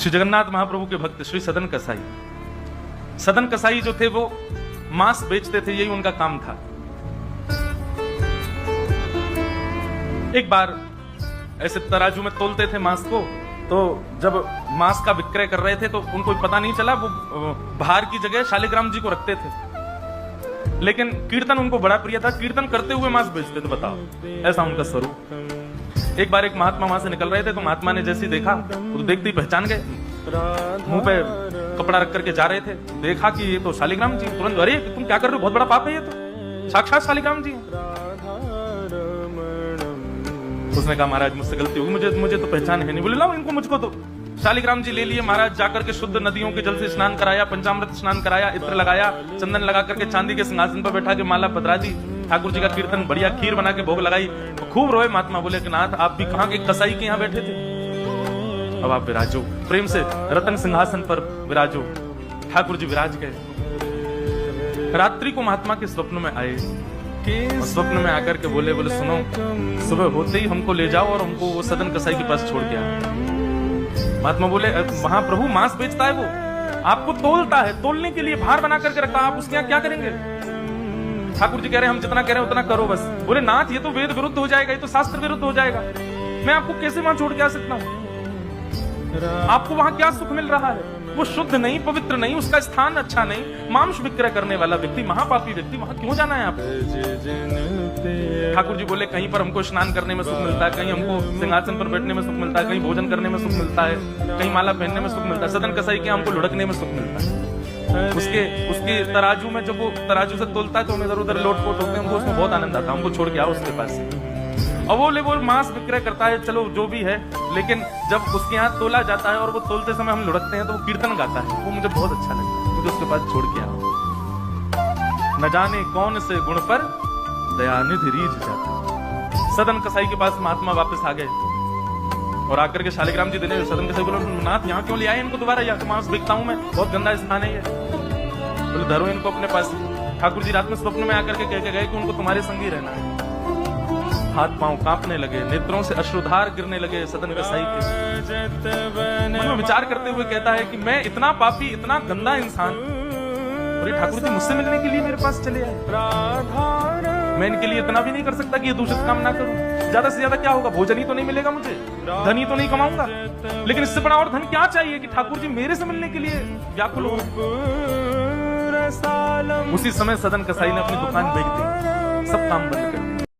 श्री जगन्नाथ महाप्रभु के भक्त श्री सदन कसाई, सदन कसाई जो थे वो मांस बेचते थे, यही उनका काम था। एक बार ऐसे तराजू में तोलते थे मांस को, तो जब मांस का विक्रय कर रहे थे तो उनको पता नहीं चला, वो भार की जगह शालिग्राम जी को रखते थे, लेकिन कीर्तन उनको बड़ा प्रिय था, कीर्तन करते हुए मांस बेचते थे। बताओ, ऐसा उनका स्वरूप। एक बार एक महात्मा वहां से निकल रहे थे, तो महात्मा ने जैसे देखा तो देखते ही पहचान गए, मुंह पे कपड़ा रख करके जा रहे थे, देखा कि ये तो शालिग्राम जी। तुरंत, अरे तुम क्या कर रहे हो, बहुत बड़ा पाप है ये तो, साक्षात शालिग्राम जी। उसने कहा महाराज मुझसे गलती होगी, मुझे तो पहचान है नहीं। बोले लाओ इनको, मुझको तो। शालिग्राम जी ले लिए महाराज, जाकर के शुद्ध नदियों के जल से स्नान कराया, पंचामृत स्नान कराया, इत्र लगाया, चंदन लगा करके चांदी के सिंहासन पर बैठा के माला पधरा दी, ठाकुर जी का कीर्तन, बढ़िया खीर बना के भोग लगाई, खूब रोए। महात्मा बोले कि नाथ आप भी कहाँ के कसाई के यहाँ बैठे थे, अब आप विराजो, प्रेम से रतन सिंहासन पर विराजो। ठाकुर जी विराज गए। रात्रि को महात्मा के स्वप्न में आए, स्वप्न में आकर के बोले सुनो, सुबह होते ही हमको ले जाओ और हमको वो सदन कसाई के पास छोड़ के आओ। महात्मा बोले महाप्रभु मांस बेचता है वो, आपको तोलता है, तोलने के लिए भार बना करके रखा, आप उसके यहाँ क्या करेंगे? ठाकुर जी कह रहे हैं हम जितना कह रहे हैं उतना करो बस। बोले नाथ ये तो वेद विरुद्ध हो जाएगा, ये तो शास्त्र विरुद्ध हो जाएगा, मैं आपको कैसे वहां छोड़ के आ सकता हूँ? आपको वहां क्या सुख मिल रहा है? वो शुद्ध नहीं, पवित्र नहीं, उसका स्थान अच्छा नहीं, मांस विक्रय करने वाला व्यक्ति, महापापी व्यक्ति, वहां क्यों जाना है आपको? ठाकुर जी बोले कहीं पर हमको स्नान करने में सुख मिलता है, कहीं हमको सिंहासन पर बैठने में सुख मिलता है, कहीं भोजन करने में सुख मिलता है, कहीं माला पहनने में सुख मिलता है, सदन कसाई के हमको लुढ़कने में सुख मिलता है। उसके तराजू में, जब वो तराजू से तोलता है तो हम इधर उधर लोटपोट होते हैं, हमको उसमें बहुत आनंद आता है, हमको छोड़ के आओ उसके पास से। और वो मांस विक्रय करता है, चलो जो भी है, लेकिन जब उसके यहाँ तोला जाता है और वो तोलते समय हम लुढ़कते हैं तो वो कीर्तन गाता है, वो मुझे बहुत अच्छा लगता है, मुझे उसके पास छोड़ के आओ। न जाने कौन से गुण पर दयानिधि रीझ जाता। सदन कसाई के पास महात्मा वापस आ गए और आकर के शालिग्राम जी देने, सदन कसाई बोले नाथ यहाँ क्यों ले आए इनको दोबारा, यहाँ तो मांस बेचता हूँ मैं, बहुत गंदा स्थान है ये। बोले धरो इनको अपने पास। ठाकुर जी रात में स्वप्न में आकर के कह के गए कि उनको तुम्हारे संग ही रहना है। हाथ पांव कांपने लगे, नेत्रों से अश्रुधार गिरने लगे सदन कसाई के। मन में विचार करते हुए कहता है कि मैं इतना पापी, इतना गंदा इंसान, और ये ठाकुर जी मुझसे मिलने के लिए मेरे पास चले आए। मैं इनके लिए इतना भी नहीं कर सकता कि ये दूषित काम ना करूं। ज्यादा से ज्यादा क्या होगा, भोजन ही तो नहीं मिलेगा मुझे, धन ही तो नहीं कमाऊंगा, लेकिन इससे बड़ा और धन क्या चाहिए कि ठाकुर जी मेरे से मिलने के लिए व्याकुल हो। उसी समय सदन कसाई ने अपनी दुकान बेच दी, सब काम बंद कर दिया।